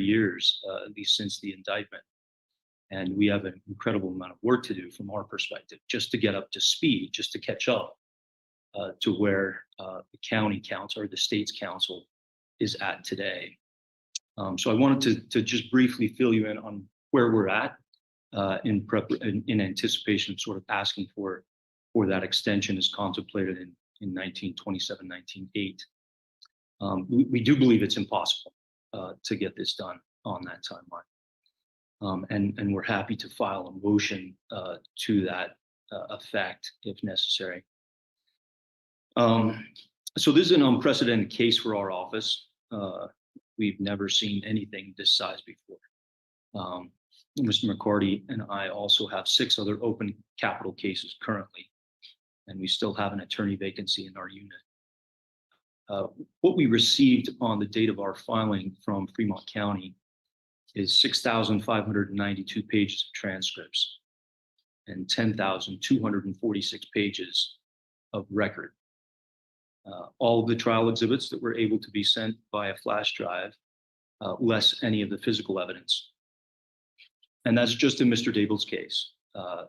years, at least since the indictment. And we have an incredible amount of work to do from our perspective, just to get up to speed, just to catch up to where the county council or the state's council is at today. So I wanted to just briefly fill you in on where we're at in anticipation of sort of asking for that extension as contemplated in 1927, 1908. We do believe it's impossible to get this done on that timeline. And we're happy to file a motion to that effect if necessary. So this is an unprecedented case for our office. We've never seen anything this size before. Mr. McCarty and I also have 6 other open capital cases currently, and we still have an attorney vacancy in our unit. What we received on the date of our filing from Fremont County is 6,592 pages of transcripts and 10,246 pages of record. All of the trial exhibits that were able to be sent via flash drive, less any of the physical evidence. And that's just in Mr. Daybell's case.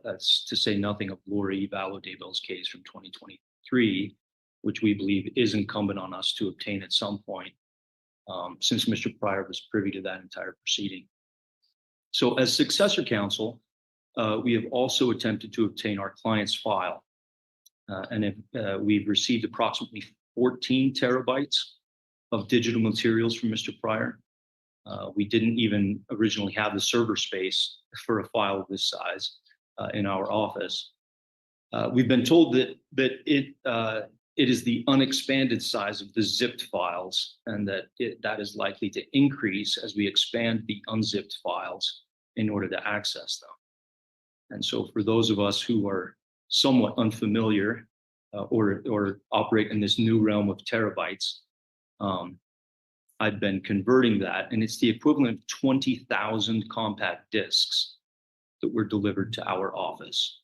That's to say nothing of Lori Vallow Daybell's case from 2023, which we believe is incumbent on us to obtain at some point, since Mr. Pryor was privy to that entire proceeding. So as successor counsel, we have also attempted to obtain our client's file. We've received approximately 14 terabytes of digital materials from Mr. Pryor. We didn't even originally have the server space for a file of this size in our office. We've been told that it is the unexpanded size of the zipped files, and that is likely to increase as we expand the unzipped files in order to access them. And so for those of us who are somewhat unfamiliar or operate in this new realm of terabytes, I've been converting that, and it's the equivalent of 20,000 compact discs that were delivered to our office.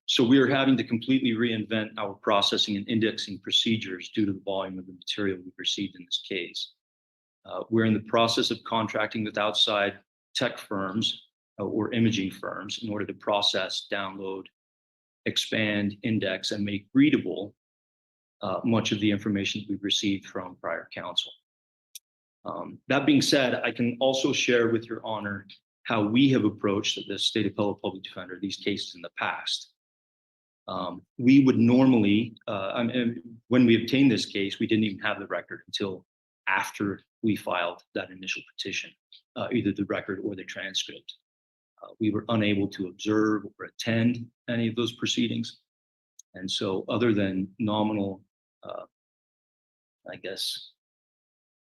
So we are having to completely reinvent our processing and indexing procedures due to the volume of the material we've received in this case. We're in the process of contracting with outside tech firms or imaging firms in order to process, download, expand, index, and make readable much of the information we've received from prior counsel. That being said, I can also share with your honor how we have approached the State Appellate Public Defender these cases in the past. We would normally, when we obtained this case, we didn't even have the record until after we filed that initial petition, either the record or the transcript. We were unable to observe or attend any of those proceedings. And so other than nominal,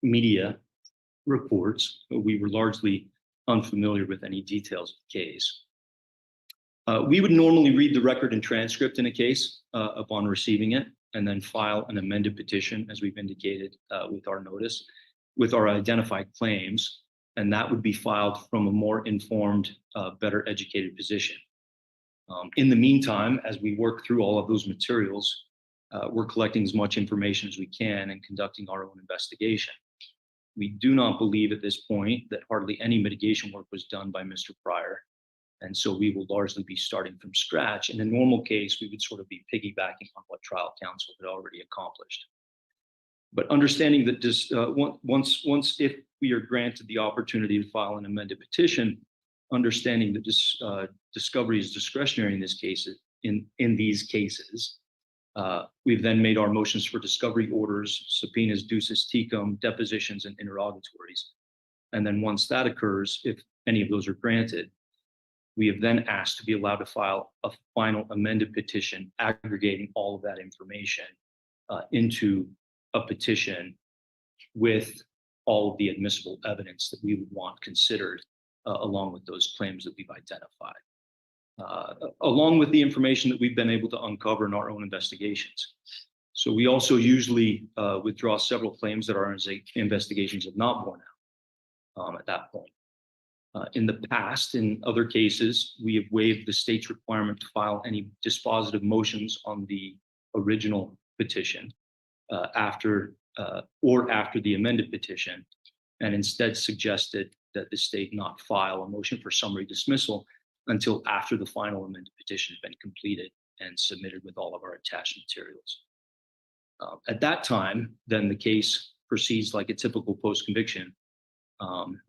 media reports, we were largely unfamiliar with any details of the case. We would normally read the record and transcript in a case upon receiving it, and then file an amended petition, as we've indicated with our notice, with our identified claims, and that would be filed from a more informed, better educated position. In the meantime, as we work through all of those materials, we're collecting as much information as we can and conducting our own investigation. We do not believe at this point that hardly any mitigation work was done by Mr. Pryor, and so we will largely be starting from scratch. In a normal case, we would sort of be piggybacking on what trial counsel had already accomplished. But understanding that this, if we are granted the opportunity to file an amended petition, understanding that this discovery is discretionary in this case, in these cases, we've then made our motions for discovery orders, subpoenas, ducis tecum, depositions, and interrogatories. And then once that occurs, if any of those are granted, we have then asked to be allowed to file a final amended petition aggregating all of that information into a petition with all of the admissible evidence that we would want considered along with those claims that we've identified, along with the information that we've been able to uncover in our own investigations. So we also usually withdraw several claims that our investigations have not borne out at that point. In the past, in other cases, we have waived the state's requirement to file any dispositive motions on the original petition after the amended petition and instead suggested that the state not file a motion for summary dismissal until after the final amended petition had been completed and submitted with all of our attached materials. At that time, then the case proceeds like a typical post-conviction,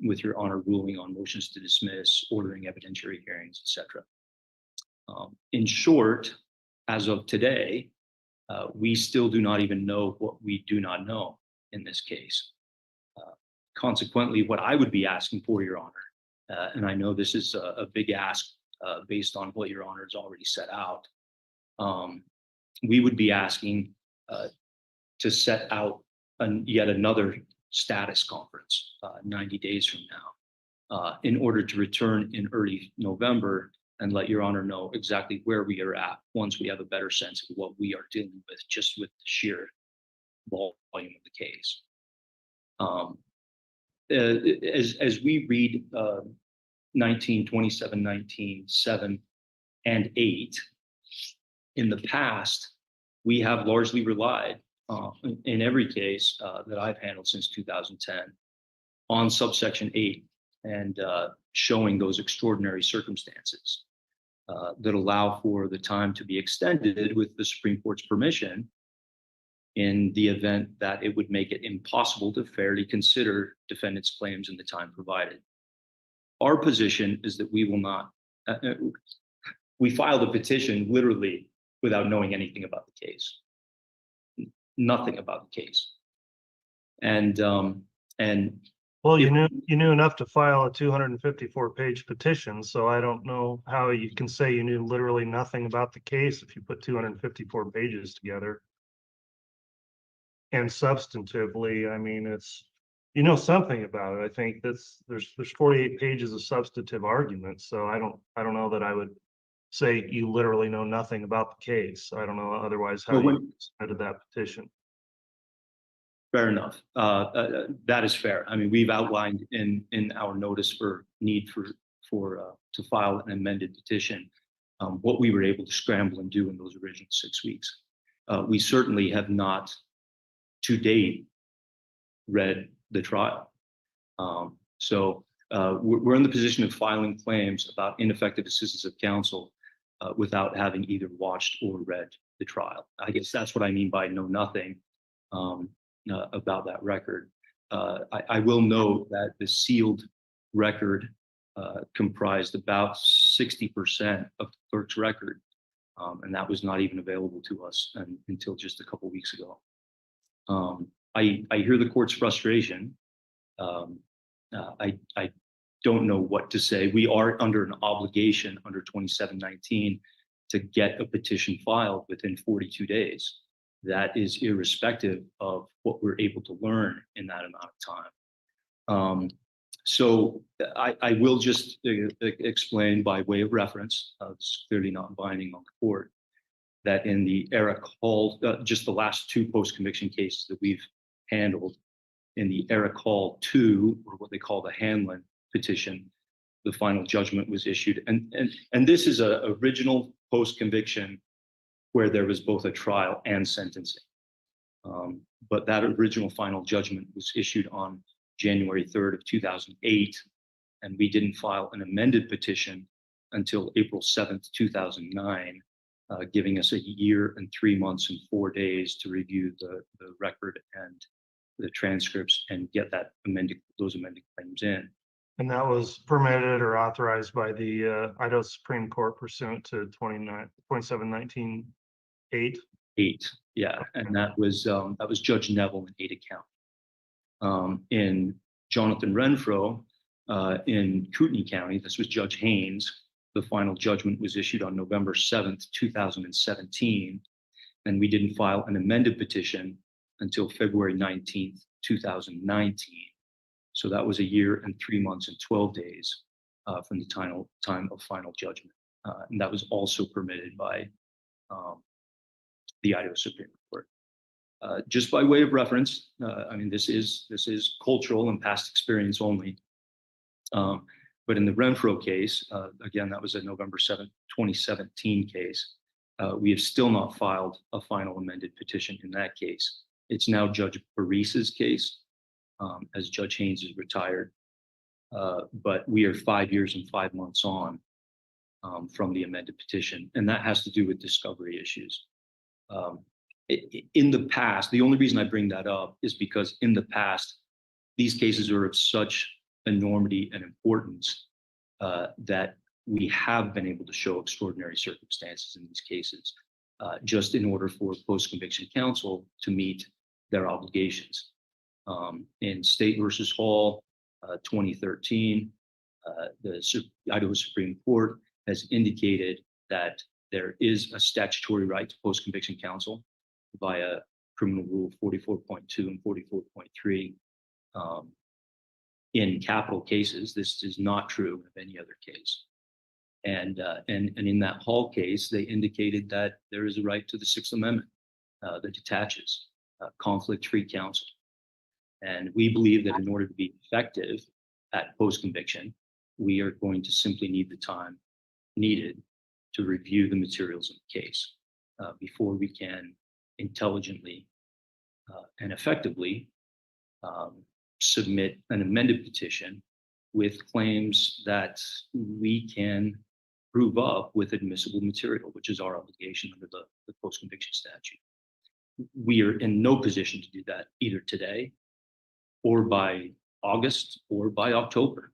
with your honor ruling on motions to dismiss, ordering evidentiary hearings, etc. In short, as of today, we still do not even know what we do not know in this case. Consequently, what I would be asking for, your honor, and I know this is a big ask based on what your honor has already set out, we would be asking to set out yet another status conference 90 days from now in order to return in early November and let your honor know exactly where we are at once we have a better sense of what we are dealing with just with the sheer volume of the case. As we read 1927, 19:7, and 8, in the past, we have largely relied in every case that I've handled since 2010 on subsection 8 and showing those extraordinary circumstances that allow for the time to be extended with the Supreme Court's permission in the event that it would make it impossible to fairly consider defendants' claims in the time provided. Our position is that we will not, we filed a petition literally without knowing anything about the case, nothing about the case. And well, you knew enough to file a 254-page petition, so I don't know how you can say you knew literally nothing about the case if you put 254 pages together. And substantively, I mean, it's, you know, something about it. I think there's 48 pages of substantive arguments, so I don't know that I would say you literally know nothing about the case. I don't know otherwise how you submitted that petition. Fair enough. That is fair. I mean, we've outlined in our notice for need to file an amended petition what we were able to scramble and do in those original 6 weeks. We certainly have not, to date, read the trial. So we're in the position of filing claims about ineffective assistance of counsel without having either watched or read the trial. I guess that's what I mean by know nothing about that record. I will note that the sealed record comprised about 60% of the clerk's record, and that was not even available to us until just a couple weeks ago. I hear the court's frustration. I don't know what to say. We are under an obligation under 2719 to get a petition filed within 42 days. That is irrespective of what we're able to learn in that amount of time. So I will just explain by way of reference, it's clearly not binding on the court, that in the era called, just the last 2 post-conviction cases that we've handled, in the era called 2, or what they call the Hanlon petition, the final judgment was issued. And this is a original post-conviction where there was both a trial and sentencing. But that original final judgment was issued on January 3rd of 2008, and we didn't file an amended petition until April 7th, 2009, giving us a year and 3 months and 4 days to review the record and the transcripts and get those amended claims in. And that was permitted or authorized by the Idaho Supreme Court pursuant to 2719-8. 8, yeah, and that was Judge Neville in Ada County. In Jonathan Renfro in Kootenai County, this was Judge Haynes. The final judgment was issued on November 7th, 2017, and we didn't file an amended petition until February 19th, 2019. So that was a year and 3 months and 12 days from the time of final judgment. And that was also permitted by the Idaho Supreme Court. Just by way of reference, I mean, this is cultural and past experience only. But in the Renfro case, again, that was a November 7th, 2017 case. We have still not filed a final amended petition in that case. It's now Judge Boyce's case. as Judge Haynes is retired. But we are 5 years and 5 months on from the amended petition, and that has to do with discovery issues. In the past, the only reason I bring that up is because in the past, these cases are of such enormity and importance that we have been able to show extraordinary circumstances in these cases, just in order for post-conviction counsel to meet their obligations. In State versus Hall, 2013, the Idaho Supreme Court has indicated that there is a statutory right to post-conviction counsel via Criminal Rule 44.2 and 44.3. In capital cases, this is not true of any other case. And in that Hall case, they indicated that there is a right to the Sixth Amendment that detaches conflict-free counsel. And we believe that in order to be effective at post-conviction, we are going to simply need the time needed to review the materials of the case before we can intelligently and effectively submit an amended petition with claims that we can prove up with admissible material, which is our obligation under the post-conviction statute. We are in no position to do that either today or by August or by October.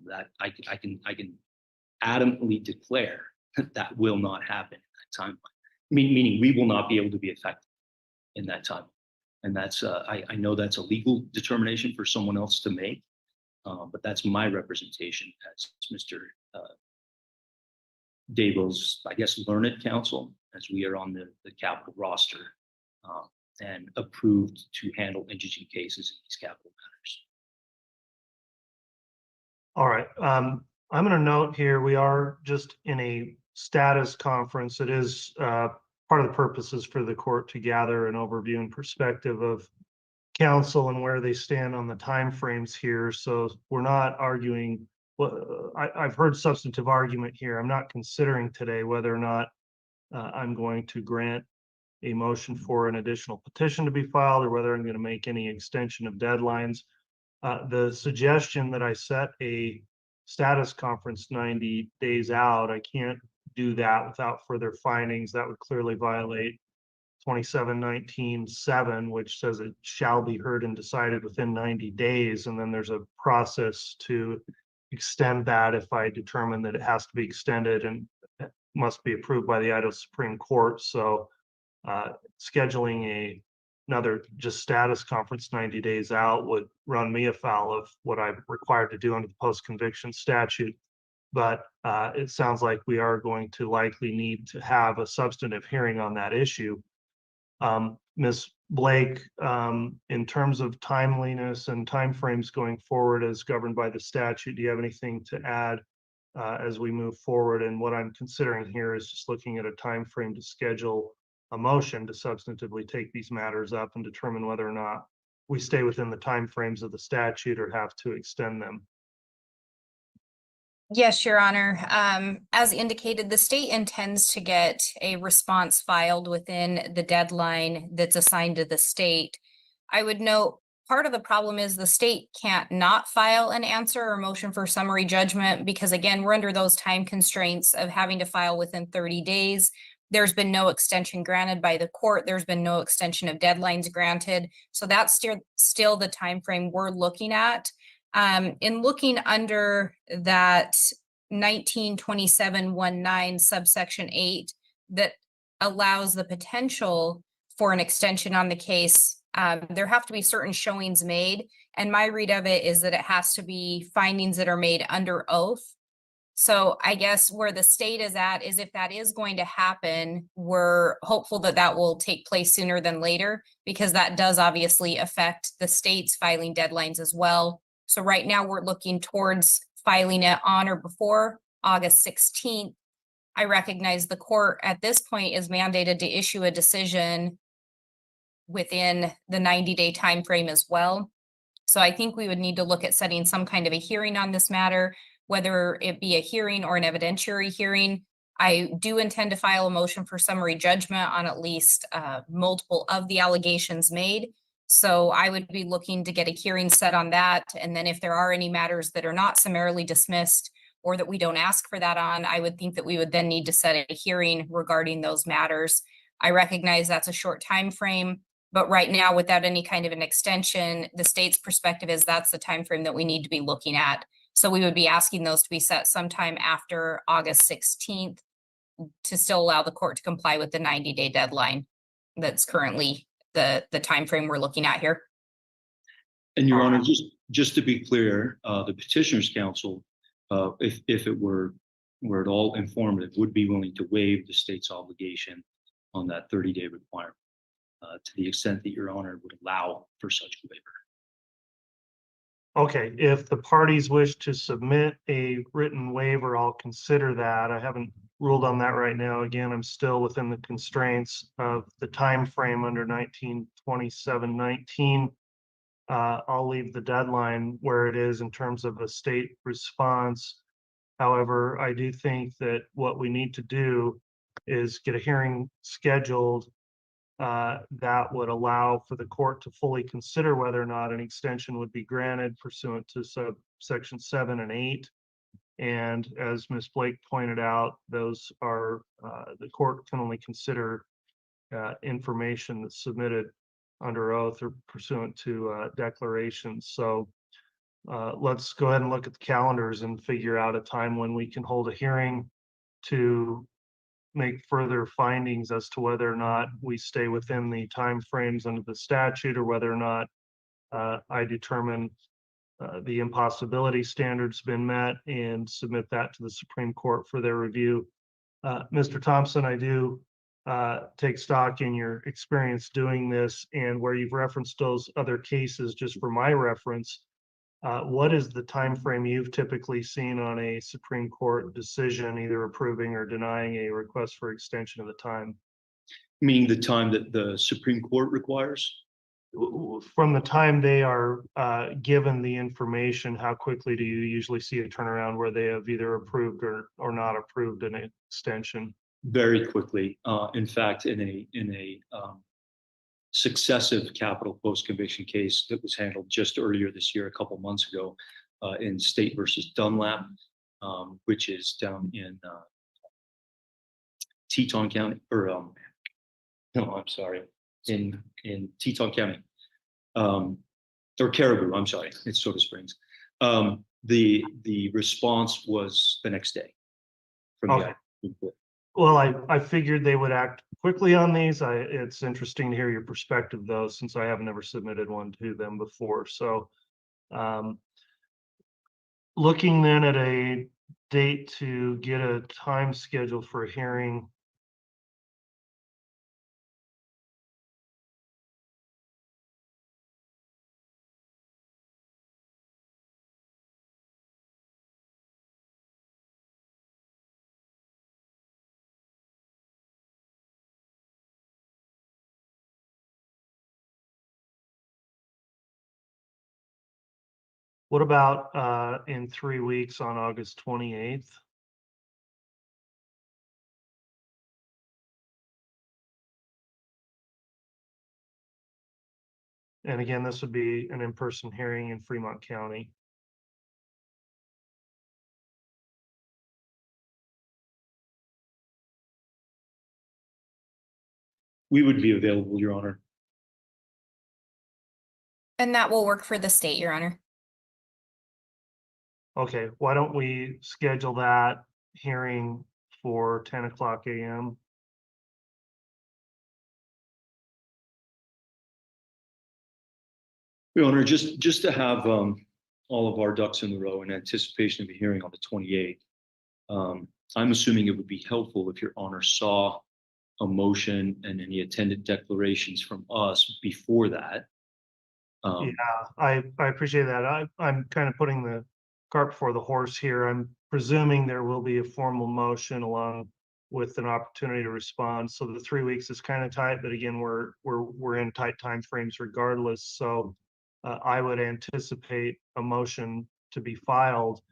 That I can adamantly declare that will not happen in that timeline. Meaning we will not be able to be effective in that time. And that's I know that's a legal determination for someone else to make, but that's my representation as Mr. Daybell's, I guess, learned counsel, as we are on the capital roster and approved to handle indigent cases in these capital matters. All right. I'm going to note here, we are just in a status conference. It is part of the purposes for the court to gather an overview and perspective of counsel and where they stand on the timeframes here. So we're not arguing. Well, I've heard substantive argument here. I'm not considering today whether or not I'm going to grant a motion for an additional petition to be filed or whether I'm going to make any extension of deadlines. The suggestion that I set a status conference 90 days out, I can't do that without further findings. That would clearly violate 2719(7), which says it shall be heard and decided within 90 days. And then there's a process to extend that if I determine that it has to be extended and must be approved by the Idaho Supreme Court. So scheduling another just status conference 90 days out would run me afoul of what I'm required to do under the post-conviction statute. But it sounds like we are going to likely need to have a substantive hearing on that issue. Ms. Blake, in terms of timeliness and timeframes going forward as governed by the statute, do you have anything to add as we move forward? And what I'm considering here is just looking at a timeframe to schedule a motion to substantively take these matters up and determine whether or not we stay within the timeframes of the statute or have to extend them. Yes, Your Honor. As indicated, the state intends to get a response filed within the deadline that's assigned to the state. I would note part of the problem is the state can't not file an answer or motion for summary judgment because, again, we're under those time constraints of having to file within 30 days. There's been no extension granted by the court. There's been no extension of deadlines granted. So that's still the time frame we're looking at. In looking under that 192719 subsection 8 that allows the potential for an extension on the case, there have to be certain showings made. And my read of it is that it has to be findings that are made under oath. So I guess where the state is at is if that is going to happen, we're hopeful that that will take place sooner than later, because that does obviously affect the state's filing deadlines as well. So right now we're looking towards filing it on or before August 16th. I recognize the court at this point is mandated to issue a decision within the 90-day time frame as well. So I think we would need to look at setting some kind of a hearing on this matter, whether it be a hearing or an evidentiary hearing. I do intend to file a motion for summary judgment on at least multiple of the allegations made. So I would be looking to get a hearing set on that. And then if there are any matters that are not summarily dismissed or that we don't ask for that on, I would think that we would then need to set a hearing regarding those matters. I recognize that's a short time frame, but right now, without any kind of an extension, the state's perspective is that's the time frame that we need to be looking at. So we would be asking those to be set sometime after August 16th to still allow the court to comply with the 90-day deadline that's currently the time frame we're looking at here. And Your Honor, just to be clear, the petitioner's counsel, if it were at all informative, would be willing to waive the state's obligation on that 30-day requirement to the extent that Your Honor would allow for such a waiver. Okay, if the parties wish to submit a written waiver, I'll consider that. I haven't ruled on that right now. Again, I'm still within the constraints of the time frame under 1927-19. I'll leave the deadline where it is in terms of a state response. However, I do think that what we need to do is get a hearing scheduled that would allow for the court to fully consider whether or not an extension would be granted pursuant to subsection 7 and 8. And as Ms. Blake pointed out, those are the court can only consider information that's submitted under oath or pursuant to declarations. So let's go ahead and look at the calendars and figure out a time when we can hold a hearing to make further findings as to whether or not we stay within the timeframes under the statute, or whether or not I determine the impossibility standard's been met and submit that to the Supreme Court for their review. Mr. Thompson, I do take stock in your experience doing this, and where you've referenced those other cases, just for my reference, what is the time frame you've typically seen on a Supreme Court decision, either approving or denying a request for extension of the time? Meaning the time that the Supreme Court requires? From the time they are given the information, how quickly do you usually see a turnaround where they have either approved or not approved an extension? Very quickly. In fact, in a successive capital post-conviction case that was handled just earlier this year, a couple months ago, in State versus Dunlap, which is down in Teton County, or no, I'm sorry, in Teton County, or Caribou. I'm sorry, it's Soda Springs. The response was the next day from Okay. the court. Well, I figured they would act quickly on these. It's interesting to hear your perspective, though, since I have never submitted one to them before. So looking then at a date to get a time schedule for a hearing. What about in 3 weeks on August 28th? And again, this would be an in-person hearing in Fremont County. We would be available, Your Honor. And that will work for the state, Your Honor. Okay, why don't we schedule that hearing for 10 o'clock a.m.? Your Honor, just to have all of our ducks in a row in anticipation of a hearing on the 28th, I'm assuming it would be helpful if Your Honor saw a motion and any attendant declarations from us before that. Yeah, I appreciate that. I'm kind of putting the cart before the horse here. I'm presuming there will be a formal motion along with an opportunity to respond. So the 3 weeks is kind of tight, but again, we're in tight time frames regardless. So I would anticipate a motion to be filed,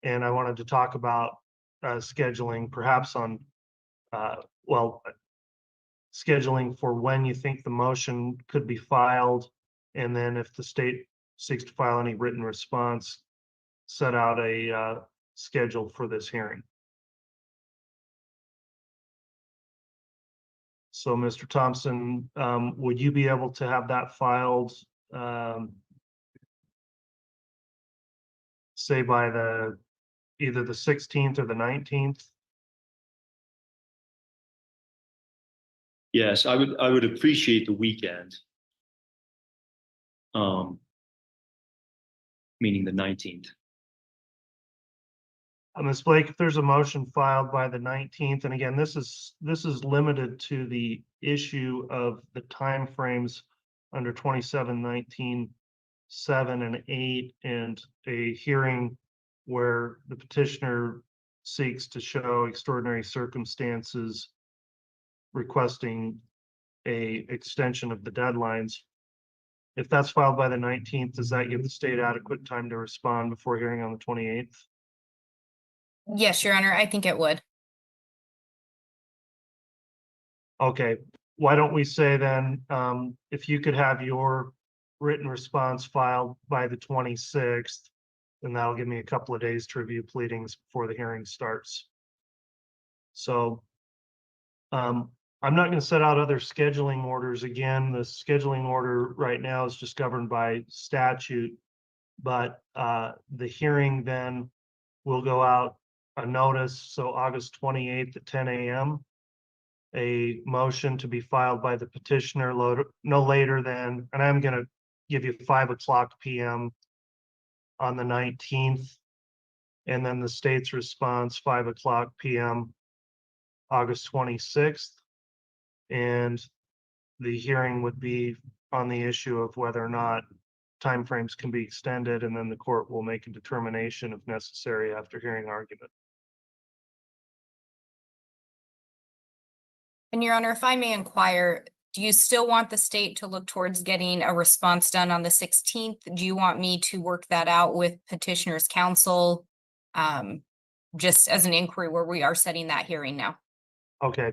and I wanted to talk about scheduling, perhaps on scheduling for when you think the motion could be filed. And then if the state seeks to file any written response, set out a schedule for this hearing. So, Mr. Thompson, would you be able to have that filed, say by either the 16th or the 19th? Yes, I would appreciate the weekend. Meaning the 19th. Ms. Blake, if there's a motion filed by the 19th, and again, this is limited to the issue of the timeframes under 2719, 7 and 8, and a hearing where the petitioner seeks to show extraordinary circumstances requesting a extension of the deadlines. If that's filed by the 19th, does that give the state adequate time to respond before hearing on the 28th? Yes, Your Honor, I think it would. Okay, why don't we say then, if you could have your written response filed by the 26th, then that'll give me a couple of days to review pleadings before the hearing starts. So, I'm not going to set out other scheduling orders. Again, the scheduling order right now is just governed by statute, but the hearing then will go out a notice, so August 28th at 10 a.m. A motion to be filed by the petitioner no later than, and I'm going to give you 5:00 p.m. on the 19th, and then the state's response 5:00 p.m. August 26th. And the hearing would be on the issue of whether or not timeframes can be extended, and then the court will make a determination if necessary after hearing argument. And Your Honor, if I may inquire, do you still want the state to look towards getting a response done on the 16th? Do you want me to work that out with petitioner's counsel? Just as an inquiry where we are setting that hearing now. Okay.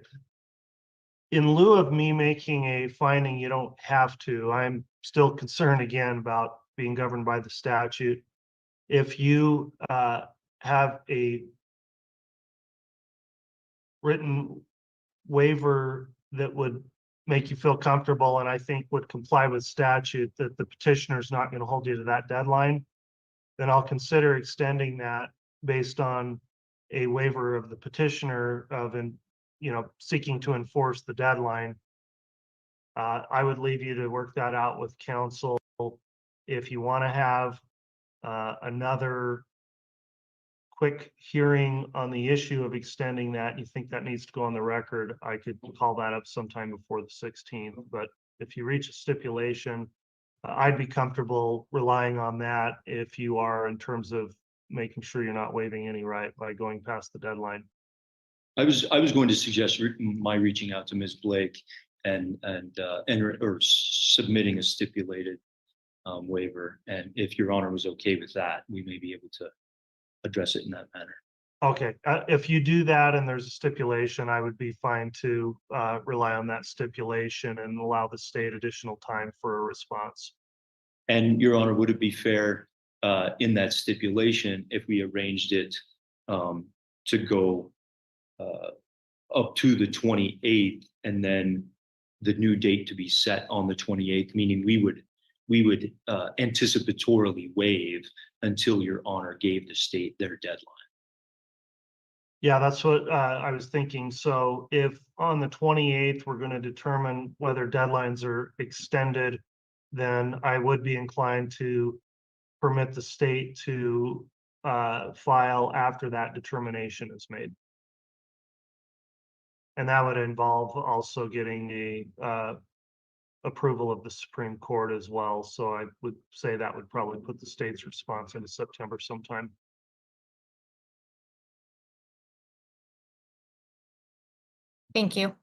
In lieu of me making a finding, you don't have to. I'm still concerned again about being governed by the statute. If you have a written waiver that would make you feel comfortable, and I think would comply with statute, that the petitioner is not going to hold you to that deadline, then I'll consider extending that based on a waiver of the petitioner of, seeking to enforce the deadline. I would leave you to work that out with counsel. If you want to have another quick hearing on the issue of extending that, you think that needs to go on the record, I could call that up sometime before the 16th. But if you reach a stipulation, I'd be comfortable relying on that if you are, in terms of making sure you're not waiving any right by going past the deadline. I was going to suggest my reaching out to Ms. Blake and submitting a stipulated waiver. And if Your Honor was okay with that, we may be able to address it in that manner. Okay, if you do that and there's a stipulation, I would be fine to rely on that stipulation and allow the state additional time for a response. And Your Honor, would it be fair in that stipulation if we arranged it to go up to the 28th and then the new date to be set on the 28th, meaning we would anticipatorily waive until Your Honor gave the state their deadline? Yeah, that's what I was thinking. So if on the 28th, we're going to determine whether deadlines are extended, then I would be inclined to permit the state to file after that determination is made. And that would involve also getting a approval of the Supreme Court as well. So I would say that would probably put the state's response into September sometime. Thank you.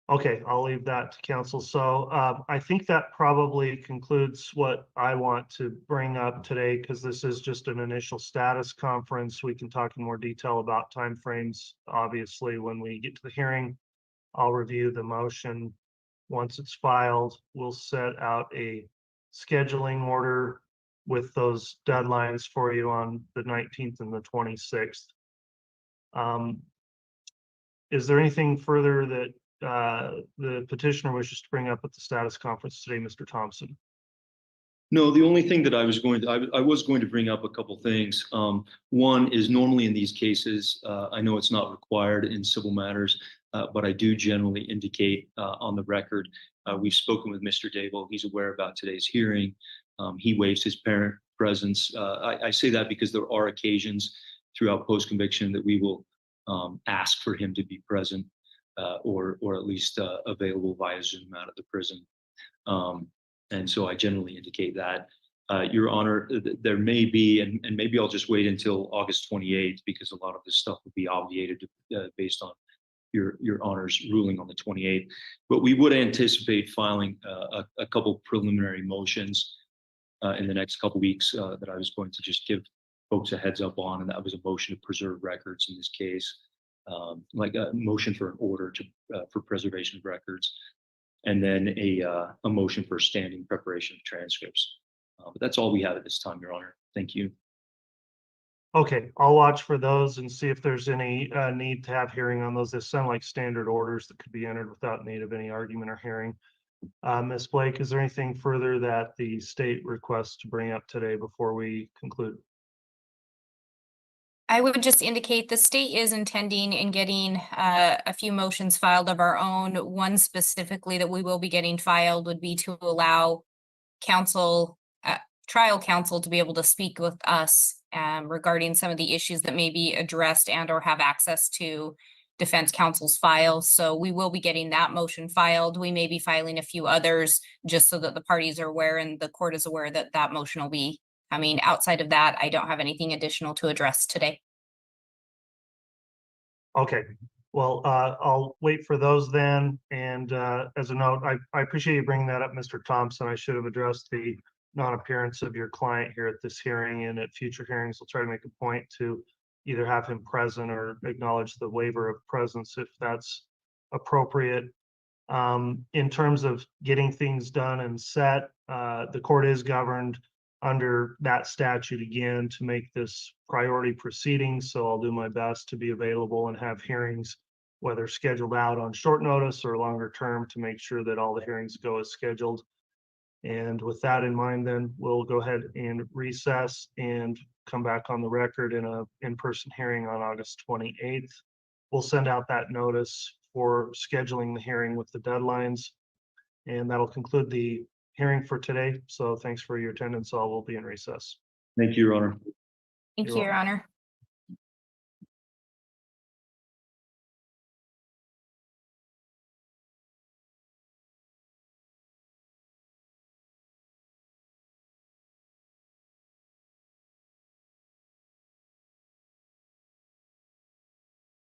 Okay, I'll leave that to council. So I think that probably concludes what I want to bring up today, because this is just an initial status conference. We can talk in more detail about timeframes. Obviously, when we get to the hearing, I'll review the motion. Once it's filed, we'll set out a scheduling order with those deadlines for you on the 19th and the 26th. Is there anything further that the petitioner wishes to bring up at the status conference today, Mr. Thompson? No, the only thing that I was going to bring up a couple things. One is normally in these cases, I know it's not required in civil matters, but I do generally indicate on the record, we've spoken with Mr. Daybell. He's aware about today's hearing. He waives his parent presence. I say that because there are occasions throughout post-conviction that we will ask for him to be present or at least available via Zoom out of the prison. And so I generally indicate that. Your Honor, there may be, and maybe I'll just wait until August 28th because a lot of this stuff will be obviated based on your Honor's ruling on the 28th. But we would anticipate filing a couple preliminary motions in the next couple weeks that I was going to just give folks a heads up on, and that was a motion to preserve records in this case, like a motion for an order for preservation of records, and then a motion for standing preparation of transcripts. But that's all we have at this time, Your Honor. Thank you. Okay, I'll watch for those and see if there's any need to have hearing on those. They sound like standard orders that could be entered without need of any argument or hearing. Ms. Blake, is there anything further that the state requests to bring up today before we conclude? I would just indicate the state is intending in getting a few motions filed of our own. One specifically that we will be getting filed would be to allow counsel, trial counsel to be able to speak with us regarding some of the issues that may be addressed and or have access to defense counsel's files. So we will be getting that motion filed. We may be filing a few others just so that the parties are aware and the court is aware that that motion will be coming. Outside of that, I don't have anything additional to address today. Okay, well, I'll wait for those then. And as a note, I appreciate you bringing that up, Mr. Thompson. I should have addressed the non-appearance of your client here at this hearing, and at future hearings, I'll try to make a point to either have him present or acknowledge the waiver of presence if that's appropriate. In terms of getting things done and set, the court is governed under that statute again to make this priority proceeding. So I'll do my best to be available and have hearings, whether scheduled out on short notice or longer term, to make sure that all the hearings go as scheduled. And with that in mind, then we'll go ahead and recess and come back on the record in a in-person hearing on August 28th. We'll send out that notice for scheduling the hearing with the deadlines. And that'll conclude the hearing for today. So thanks for your attendance. All will be in recess. Thank you, Your Honor. Thank You're you, Your Honor.